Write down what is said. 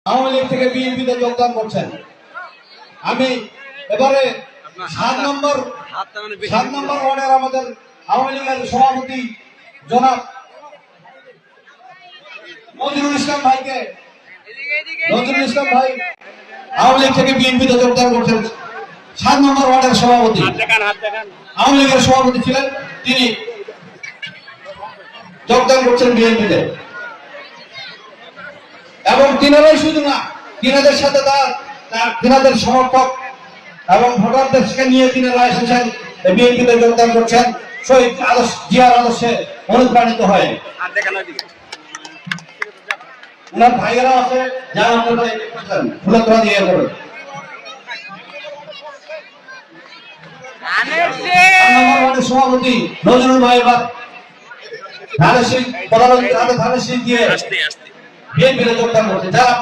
আওয়ামী লীগ থেকে বিএনপিতে যোগদান করছেন। আমি এবারে 7 নম্বর ওয়ার্ডের আমাদের আওয়ামী লীগের সভাপতি জনাব নজরুল ইসলাম ভাই আওয়ামী লীগ থেকে বিএনপিতে যোগদান করছেন। 7 নম্বর ওয়ার্ডের সভাপতি, আওয়ামী লীগের সভাপতি ছিলেন, তিনি যোগদান করছেন বিএনপিতে। এবং তিনারাই শুধু না, তিনাদের সাথে তিনাদের সমর্থক এবং ভোটারদেরকে নিয়ে তিনারা এসেছেন, বিএনপিতে যোগদান করছেন। শহীদ জিয়ার আদর্শে অনুপ্রাণিত হয়। ওনার ভাইয়েরা আছে, যারা ফুলতোড়া দিয়ে করবেন। সভাপতি নজরুল ভাই এবার ধানের শীষ দিয়ে বিএনপিতে যোগদান করছে। যারা